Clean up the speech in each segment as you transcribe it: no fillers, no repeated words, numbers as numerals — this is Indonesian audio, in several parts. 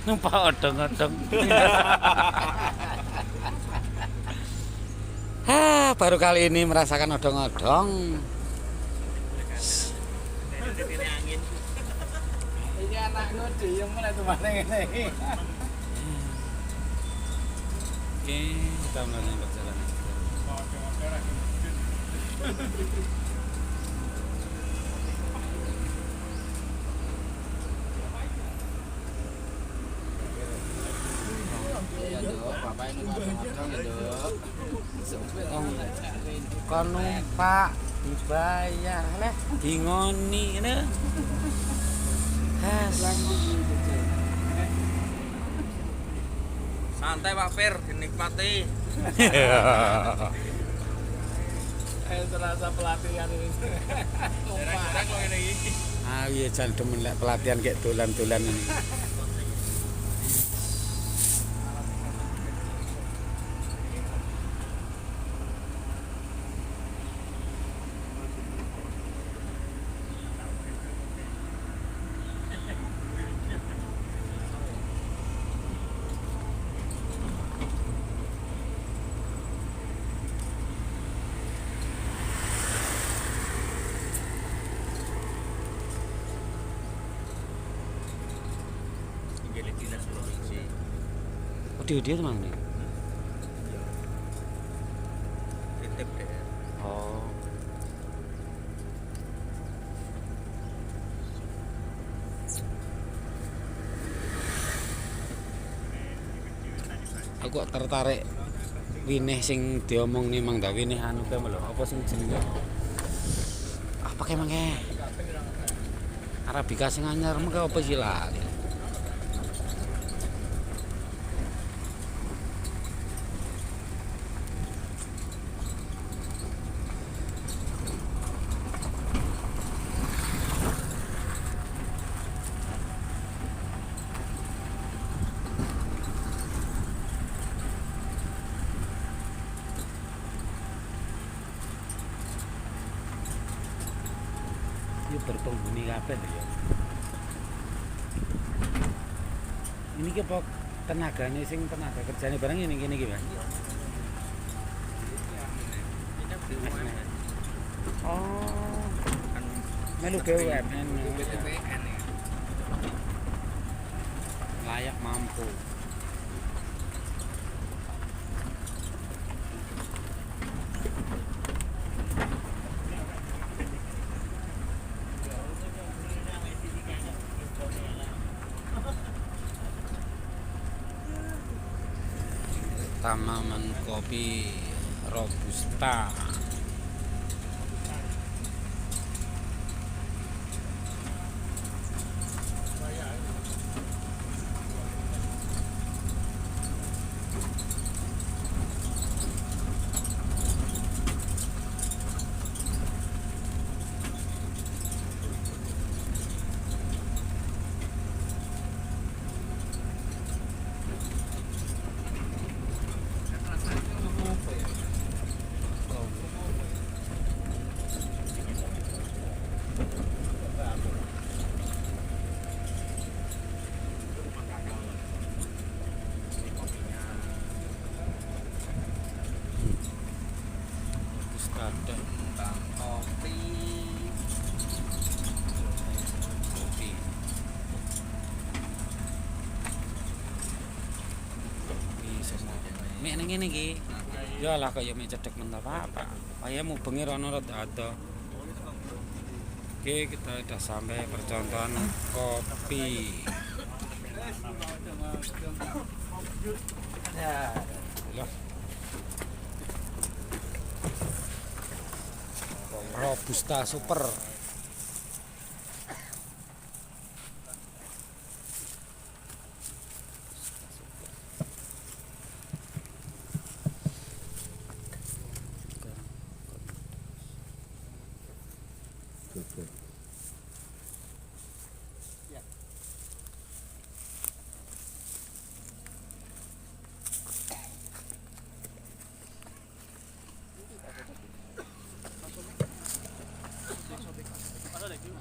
Numpak odong-odong. Baru kali ini merasakan odong-odong. Ini anakku diem mana tuh mana ini. Oke, kita mulai perjalanan. Kon numpak dibayar leh dingoni ngene. Santai Pak Fir, dinikmati. Terasa pelatihan ini. Jarang-jarang lo ini. Ah iya jan demen lek pelatihan kayak dolan-dolan ini. Jadi dinas provinsi. Oh dia teman nih. Titip deh. Oh. Aku kok tertarik winih sing diomong nih Mang Da winih anu kae lho, apa sing jenenge? Apa kae mangke? Arabica sing anyar mengke apa sih lali? Ini berpenghuni kabeh lho ya. Ini ki apa tenagane sing tenaga kerjane barang ini kene iki, Mas. Oh, melu BUMN. Layak mampu. Tanaman kopi robusta. Tentang kopi. Mek ning ngene iki. Ya lah kaya mek cedhek men apa-apa. Ayam bengi rono rada ado. Oke, kita sudah sampai percontohan kopi. Ya. Loh. Robusta super.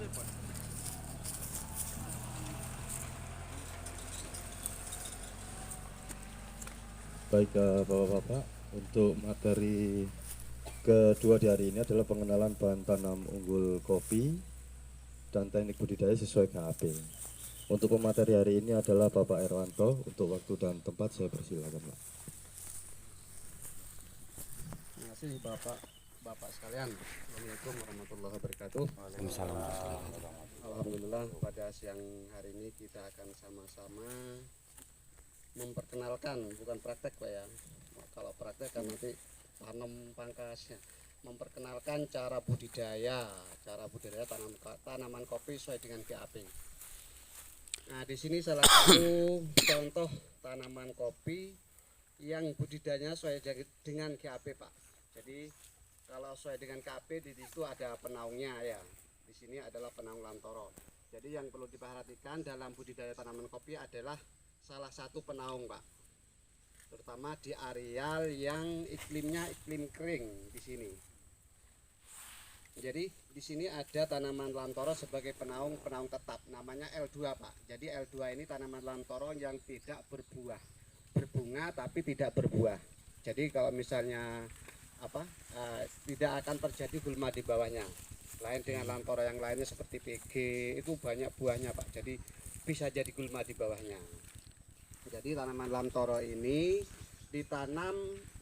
telepon. Baik Bapak-Bapak, untuk materi kedua di hari ini adalah pengenalan bahan tanam unggul kopi dan teknik budidaya sesuai KAP. Untuk pemateri hari ini adalah Bapak Erwanto. Untuk waktu dan tempat saya persilakan, Pak. Terima kasih Bapak sekalian. Assalamualaikum warahmatullahi wabarakatuh. Waalaikumsalam warahmatullahi wabarakatuh. Alhamdulillah pada siang hari ini kita akan sama-sama memperkenalkan, bukan praktek Pak ya. Kalau praktek kan nanti tanam pangkasnya. Memperkenalkan cara budidaya tanaman kopi sesuai dengan GAP. Nah, di sini salah satu contoh tanaman kopi yang budidayanya sesuai dengan GAP, Pak. Jadi kalau sesuai dengan GAP di situ ada penaungnya ya. Di sini adalah penaung lantoro. Jadi yang perlu diperhatikan dalam budidaya tanaman kopi adalah salah satu penaung, Pak. Terutama di areal yang iklimnya iklim kering di sini. Jadi di sini ada tanaman lantoro sebagai penaung tetap, namanya L2, Pak. Jadi L2 ini tanaman lantoro yang tidak berbuah, berbunga tapi tidak berbuah. Jadi kalau misalnya tidak akan terjadi gulma di bawahnya. Lain dengan lantoro yang lainnya seperti PG itu banyak buahnya, Pak. Jadi bisa jadi gulma di bawahnya. Jadi tanaman lantoro ini ditanam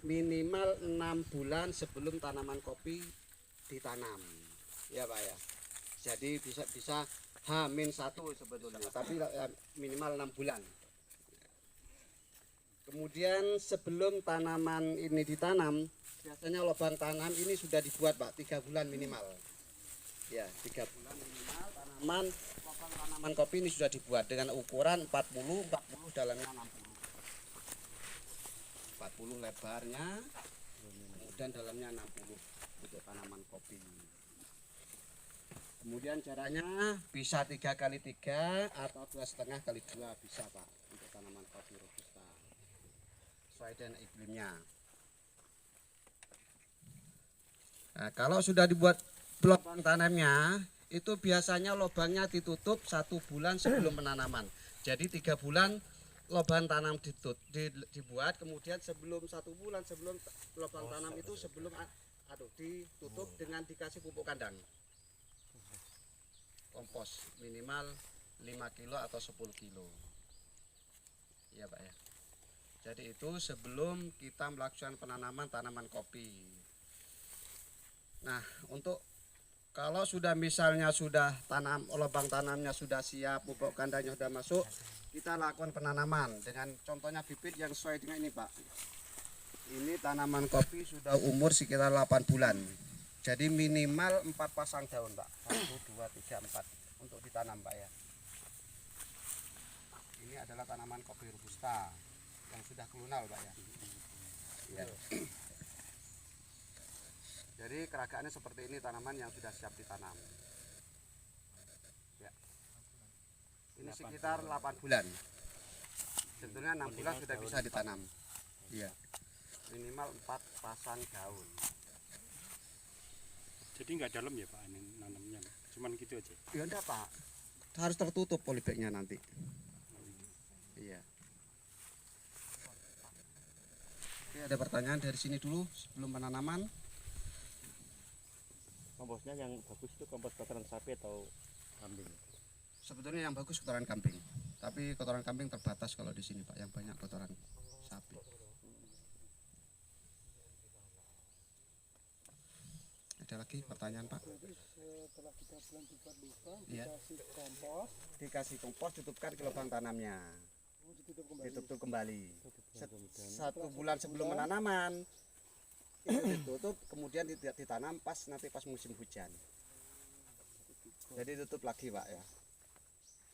minimal 6 bulan sebelum tanaman kopi ditanam, ya Pak ya. Jadi bisa H-1 sebetulnya, tapi minimal 6 bulan. Kemudian sebelum tanaman ini ditanam, biasanya lubang tanam ini sudah dibuat, Pak, 3 bulan minimal. Ya, 3 bulan minimal lubang tanaman kopi ini sudah dibuat dengan ukuran 40 dalamnya 60. 40 lebarnya, kemudian dalamnya 60 untuk tanaman kopi. Kemudian caranya bisa 3x3 atau 2,5x2 bisa, Pak, untuk tanaman kopi robusta. Sesuai dengan iklimnya. Nah, kalau sudah dibuat lubang tanamnya, itu biasanya lubangnya ditutup 1 bulan sebelum penanaman. Jadi 3 bulan lubang tanam dibuat, kemudian sebelum 1 bulan sebelum lubang tanam itu ditutup dengan dikasih pupuk kandang. Kompos minimal 5 kilo atau 10 kilo. Iya, Pak ya. Jadi itu sebelum kita melakukan penanaman tanaman kopi. Nah, untuk kalau sudah misalnya sudah lubang tanamnya sudah siap, pupuk kandangnya sudah masuk, kita lakukan penanaman dengan contohnya bibit yang sesuai dengan ini, Pak. Ini tanaman kopi sudah umur sekitar 8 bulan. Jadi minimal 4 pasang daun, Pak. 1, 2, 3, 4 untuk ditanam, Pak ya. Ini adalah tanaman kopi robusta yang sudah kelunal, Pak ya. Ya. Jadi keragaannya seperti ini, tanaman yang sudah siap ditanam. Ya. Ini sekitar 8 bulan. Sebetulnya 6 bulan sudah bisa ditanam. Iya. Minimal 4 pasang daun. Jadi nggak dalam ya Pak ini nanamnya, cuman gitu aja. Ya enggak, Pak. Harus tertutup polybagnya nanti. Iya. Oke, ada pertanyaan dari sini dulu sebelum penanaman. Komposnya yang bagus itu kompos kotoran sapi atau kambing? Sebetulnya yang bagus kotoran kambing, tapi kotoran kambing terbatas kalau di sini, Pak. Yang banyak kotoran sapi. Ada lagi pertanyaan, Pak? Setelah 3 bulan dibuat lubang, Iya. dikasih kompos, Tutupkan ke lubang tanamnya. ditutup kembali. Ditutup kembali. 1 bulan sebelum penanaman itu ditutup, kemudian ditanam pas musim hujan. Jadi tutup lagi, Pak ya.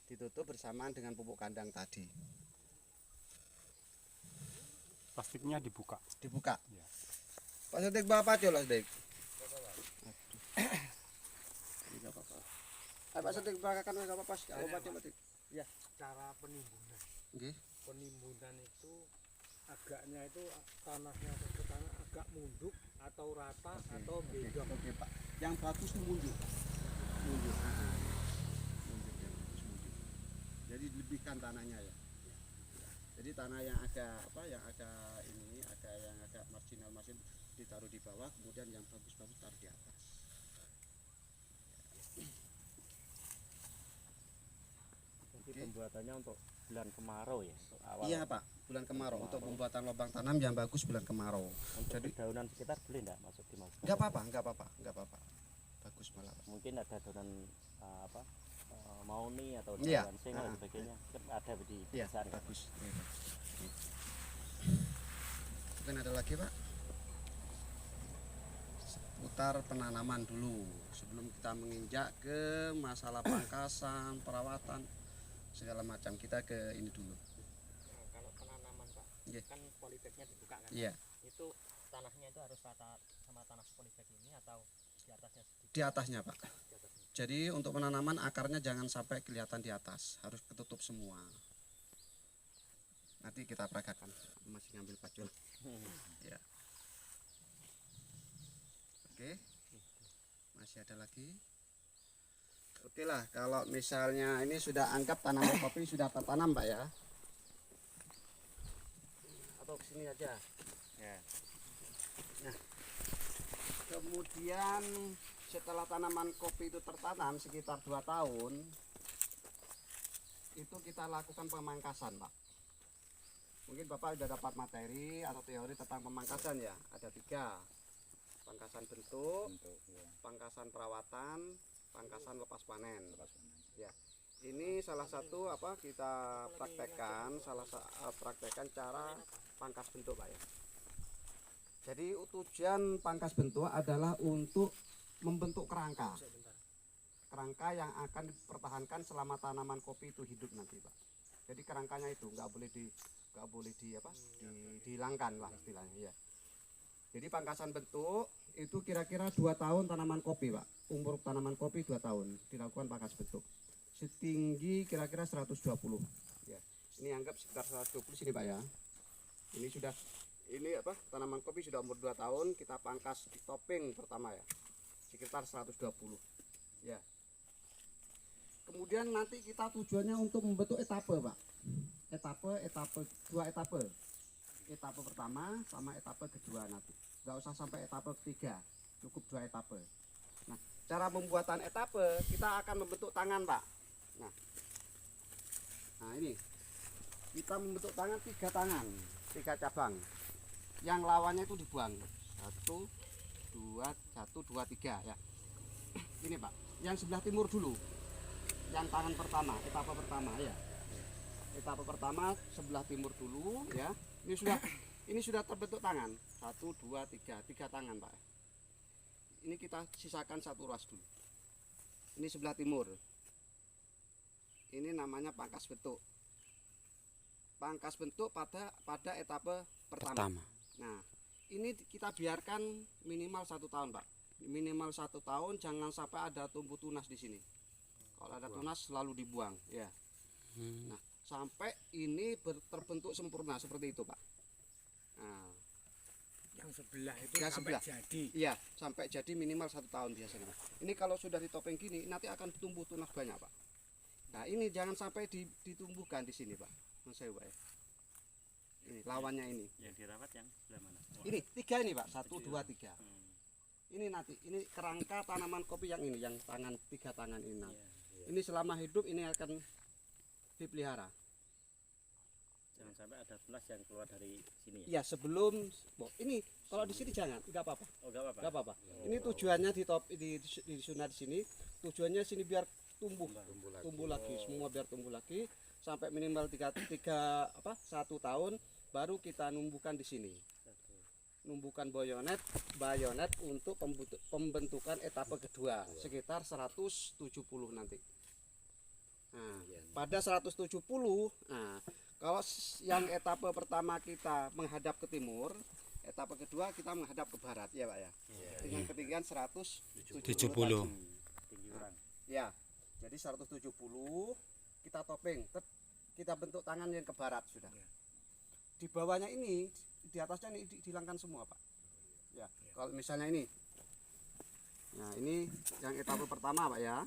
Ditutup bersamaan dengan pupuk kandang tadi. Plastiknya dibuka. Dibuka. Ya. Pak Sedik bapak aja lah, Sedik. Tidak apa-apa. Pak Sedik bakakan enggak apa-apa, enggak apa-apa coba, Dik. Ya. Cara penimbunan. Nggih. Penimbunan itu agaknya itu tanahnya ke tanah agak munduk atau rata atau beda. Oke, Pak. Yang bagus itu mundur. Mundur. Jadi dilebihkan tanahnya ya. Jadi tanah yang agak yang agak marginal masih ditaruh di bawah, kemudian yang bagus-bagus taruh di atas. Jadi pembuatannya untuk bulan kemarau ya, untuk awal. Iya Pak, bulan kemarau. Untuk pembuatan lubang tanam yang bagus bulan kemarau. Untuk Jadi dedaunan sekitar boleh enggak masuk di masuk? nggak apa-apa. Bagus malah. Mungkin ada daunan mauni atau Iya. daunan singa dan sebagainya. Kan ada di Iya, pedesaan kan? bagus. Mungkin ada lagi Pak? Seputar penanaman dulu sebelum kita menginjak ke masalah pangkasan, perawatan segala macam, kita ke ini dulu. Nah, kalau penanaman Pak, Iya. kan polybagnya dibuka kan? Iya, Itu tanahnya itu harus rata sama tanah polybag ini atau di atasnya sedikit? di atasnya Pak. Di atasnya. Jadi untuk penanaman akarnya jangan sampai kelihatan di atas, harus ketutup semua. Nanti kita peragakan, masih ngambil pacul. Ya. Oke, masih ada lagi. Oke lah, kalau misalnya ini sudah anggap tanaman kopi sudah tertanam Pak ya. Atau kesini aja. Ya. Nah, kemudian setelah tanaman kopi itu tertanam sekitar 2 tahun, itu kita lakukan pemangkasan Pak. Mungkin Bapak sudah dapat materi atau teori tentang pemangkasan ya. Ada 3. Pangkasan bentuk, pangkasan perawatan, pangkasan lepas panen. Ya. Ini salah satu kita praktekkan, praktekkan cara pangkas bentuk Pak ya. Jadi tujuan pangkas bentuk adalah untuk membentuk kerangka. Kerangka yang akan dipertahankan selama tanaman kopi itu hidup nanti Pak. Jadi kerangkanya itu nggak boleh dihilangkan lah istilahnya ya. Jadi pangkasan bentuk itu kira-kira 2 tahun tanaman kopi Pak. Umur tanaman kopi 2 tahun dilakukan pangkas bentuk. Setinggi kira-kira 120 ya. Ini anggap sekitar 120 sini Pak ya. Ini tanaman kopi sudah umur 2 tahun, kita pangkas di topping pertama ya. Sekitar 120 ya. Kemudian nanti kita tujuannya untuk membentuk etape Pak. Dua etape. Etape pertama sama etape kedua nanti. Nggak usah sampai etape ketiga, cukup 2 etape. Nah, cara pembuatan etape kita akan membentuk tangan Pak. Nah ini kita membentuk tangan 3 tangan, 3 cabang. Yang lawannya itu dibuang. 1, 2, 3 ya. Ini Pak, yang sebelah timur dulu. Yang tangan pertama, etape pertama ya. Etape pertama sebelah timur dulu ya. Ini sudah terbentuk tangan. 1, 2, 3 tangan Pak. Ini kita sisakan 1 ruas dulu. Ini sebelah timur. Ini namanya pangkas bentuk. Pangkas bentuk pada etape pertama. Nah, ini kita biarkan minimal 1 tahun Pak. Minimal 1 tahun, jangan sampai ada tumbuh tunas di sini. Kalau ada tunas selalu dibuang ya. Nah, sampai ini terbentuk sempurna seperti itu Pak. Nah, Yang sebelah itu Yang sampai sebelah. jadi. iya sampai jadi minimal 1 tahun biasanya. Ini kalau sudah ditopeng gini nanti akan tumbuh tunas banyak Pak. Nah ini jangan sampai ditumbuhkan di sini Pak. Mas saya Pak ya. Ini lawannya ini. Yang dirawat yang sebelah mana? Ini 3 ini Pak. 1, 2, 3. Ini nanti ini kerangka tanaman kopi yang ini, yang tangan 3 tangan ini. Ini selama hidup ini akan dipelihara. Jangan sampai ada tunas yang keluar dari sini ya? Iya sebelum ini kalau di sini jangan, nggak apa-apa. Oh, nggak apa-apa. Nggak apa-apa. Ini tujuannya disunat di sini. Tujuannya sini biar tumbuh lagi, semua biar tumbuh lagi sampai minimal 1 tahun baru kita numbuhkan di sini. Numbuhkan bayonet untuk pembentukan etape kedua sekitar 170 nanti. Nah, pada 170, nah kalau yang etape pertama kita menghadap ke timur, etape kedua kita menghadap ke barat ya Pak ya. Dengan ketinggian 170. Tinggi orang. Ya. Jadi 170 kita topping, kita bentuk tangan yang ke barat sudah. Di bawahnya ini, di atasnya ini dihilangkan semua Pak. Ya. Kalau misalnya ini, nah ini yang etape pertama Pak ya.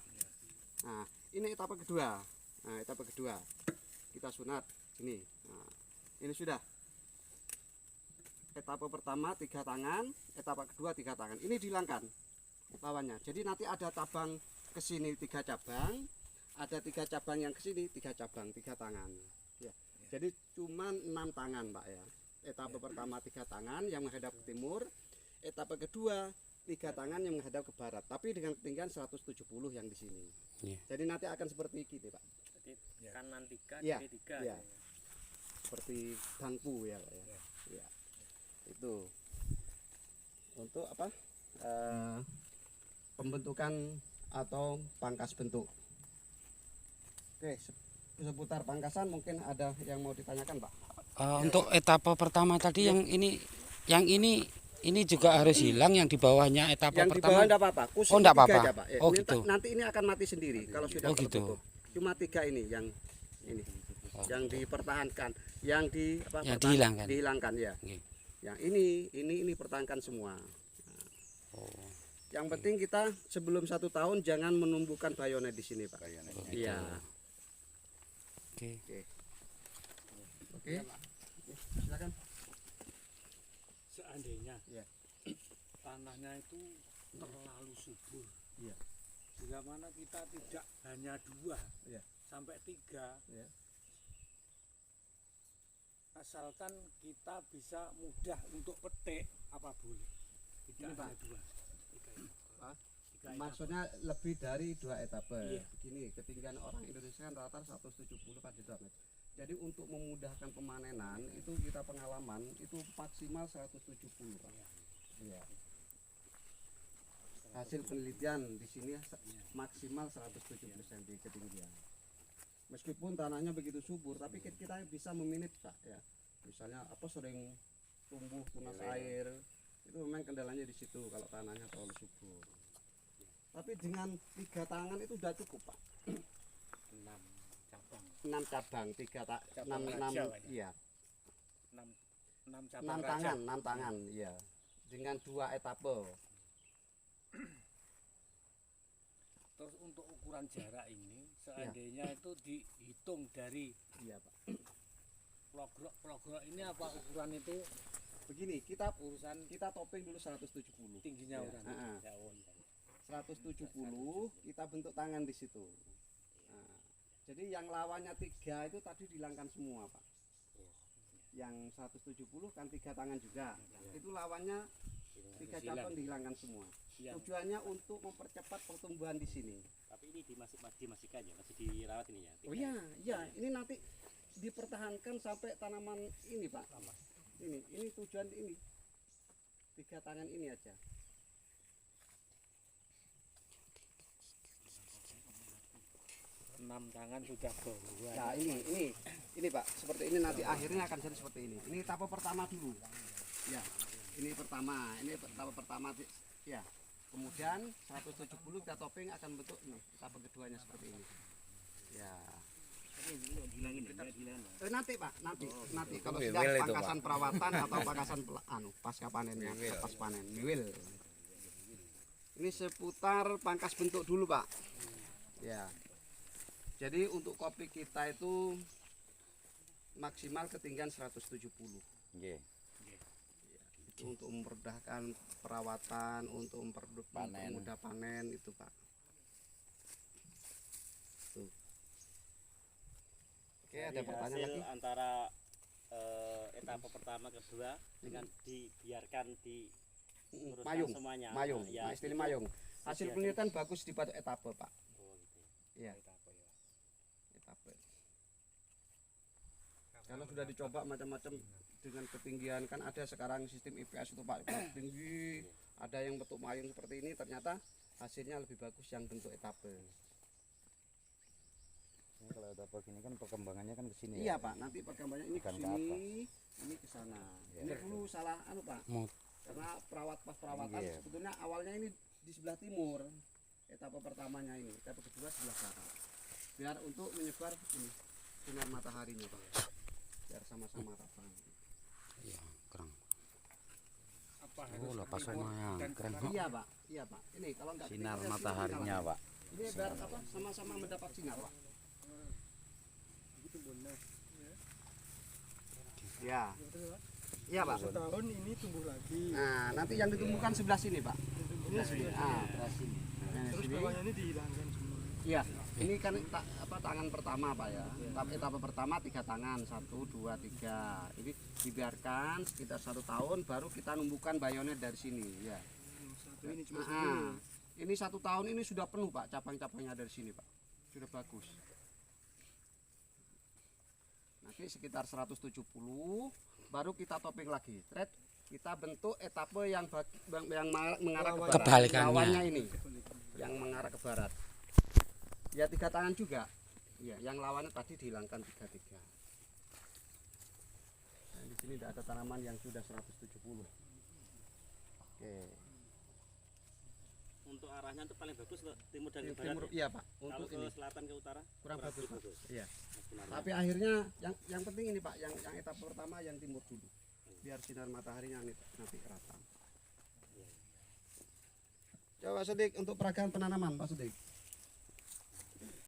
Nah ini etape kedua. Nah, etapa kedua kita sunat sini. Nah, ini sudah. Etapa pertama 3 tangan, etapa kedua 3 tangan. Ini dihilangkan lawannya. Jadi nanti ada cabang ke sini 3 cabang, ada 3 cabang yang ke sini 3 cabang, 3 tangan. Ya. Jadi cuma 6 tangan, Pak ya. Etapa pertama 3 tangan yang menghadap ke timur, etapa kedua 3 tangan yang menghadap ke barat, tapi dengan ketinggian 170 yang di sini. Iya. Jadi nanti akan seperti ini, Pak. Jadi kanan 3, Iya, kiri 3. iya. Seperti bangku ya, Pak ya. Iya. Itu untuk apa? Pembentukan atau pangkas bentuk. Oke, seputar pangkasan mungkin ada yang mau ditanyakan, Pak? Untuk etapa pertama tadi yang ini juga harus hilang, yang di bawahnya etapa Yang di pertama. bawah enggak apa-apa. Khusus Oh, enggak tiga apa-apa. aja, Pak. Oh, Ini gitu. Nanti ini akan mati sendiri kalau sudah Oh, gitu. tertutup. Cuma 3 ini yang ini. Yang dipertahankan, yang di apa? Yang dihilangkan. Dihilangkan ya. Oke. Yang ini pertahankan semua. Oh. Yang penting kita sebelum 1 tahun jangan menumbuhkan bayonet di sini, Pak. Iya. Oke. Oke. Silakan. Seandainya Iya. tanahnya itu terlalu subur, Iya. bila mana kita tidak hanya 2 Iya. sampai 3, Iya. asalkan kita bisa mudah untuk petik, apa boleh? Tidak Ini, Pak. hanya 2. Pak, maksudnya lebih dari 2 etapa. Iya. Begini, ketinggian orang Indonesia kan rata 170 pada 2 meter. Jadi untuk memudahkan pemanenan itu kita pengalaman itu maksimal 170, Pak. Iya. Hasil penelitian di sini maksimal 170 cm ketinggian. Meskipun tanahnya begitu subur, tapi kita bisa meminit, Pak ya. Misalnya apa sering tumbuh tunas air, itu memang kendalanya di situ kalau tanahnya terlalu subur. Tapi dengan 3 tangan itu sudah cukup, Pak. 6 cabang, 6 iya. 6 cabang 6 raja. tangan, 6 tangan, iya. Dengan 2 etape. Terus untuk ukuran jarak ini seandainya itu dihitung dari Iya, Pak. pelogrok ini apa ukuran itu Begini, kita urusan topeng dulu 170. tingginya Iya. orang. Heeh. Ya, oh iya. 170 kita bentuk tangan di situ. Nah, jadi yang lawannya 3 itu tadi dihilangkan semua, Pak. Yang 170 kan 3 tangan juga. Itu lawannya 3 cabang dihilangkan semua. Tujuannya untuk mempercepat pertumbuhan di sini. Tapi ini dimasihkan ya, masih dirawat ini ya. Oh iya, iya, ini nanti dipertahankan sampai tanaman ini, Pak. Ini tujuan ini. 3 tangan ini aja. 6 tangan sudah bawa. Nah, ini Pak, seperti ini nanti akhirnya akan jadi seperti ini. Ini tahap pertama dulu. Ya, ini pertama, tahap pertama ya. Kemudian 170 kita topeng akan bentuk ini, tahap keduanya seperti ini. Ya. Nanti Pak, nanti kalau sudah pangkasan perawatan atau pangkasan pasca panennya, pas panen, miwil. Ini seputar pangkas bentuk dulu, Pak. Ya. Jadi untuk kopi kita itu maksimal ketinggian 170. Nggih. Itu untuk memudahkan perawatan, untuk mempermudah panen itu, Pak. Tuh. Oke, ada pertanyaan Hasil lagi? antara etapa pertama kedua dengan dibiarkan di uruskan Mayung, semuanya. mayung, Ya, nah, istilah itu mayung. Hasil penelitian bagus di pada etapa, Pak. Oh, gitu. Iya. Etapa. Kalau sudah dicoba macam-macam dengan ketinggian, kan ada sekarang sistem IPS itu, Pak, tinggi, ada yang bentuk mayung seperti ini, ternyata hasilnya lebih bagus yang bentuk etapa. Ini kalau etapa gini kan perkembangannya kan ke sini. Iya, Pak, nanti perkembangannya ini ke Bukan ke sini, ini ke sana. Ini dulu salah Pak. Mut. Karena perawatan Iya. sebetulnya awalnya ini di sebelah timur. Etapa pertamanya ini, etapa kedua sebelah barat. Biar untuk menyebar ini sinar mataharinya, Pak. Biar sama-sama rata. Iya, keren. Apa Oh, lepas semua yang keren. Iya, Pak. Iya, Pak. Ini kalau enggak Sinar ketinggian, mataharinya, sinar Pak. Ini biar apa? Sama-sama mendapat sinar, Pak. lagi tumbuh nes. Ya. Betul, Pak? Iya, Pak. Setahun ini tumbuh lagi. Nah, nanti yang ditumbuhkan sebelah sini, Pak. Ini Sebelah sini. Ah, sebelah sini. Nah, terus sini. bawahnya ini dihilangkan semua. Iya, ini kan tangan pertama Pak ya. Etapa pertama 3 tangan, 1, 2, 3. Ini dibiarkan sekitar 1 tahun, baru kita numbuhkan bayonet dari sini. Ya. Satu ini cuma Ah, ini 1 tahun ini sudah penuh Pak, cabang-cabangnya dari sini Pak. Sudah bagus. Nanti sekitar 170, baru kita topping lagi. Thread kita bentuk etape yang mengarah ke barat. Kebalikannya. Lawannya ini, yang mengarah ke barat. Ya 3 tangan juga. Ya, yang lawannya tadi dihilangkan 3-3. Nah, di sini tidak ada tanaman yang sudah 170. Oke. Untuk arahnya itu paling bagus ke timur dan ke barat. Timur, iya Pak. Kalau Untuk ke ini selatan ke utara kurang bagus Pak. Iya. Sebenarnya. Tapi akhirnya yang penting ini Pak, yang etapa pertama yang timur dulu. Biar sinar mataharinya nanti rata. Coba Pak Sodik untuk peragaan penanaman Pak Sodik.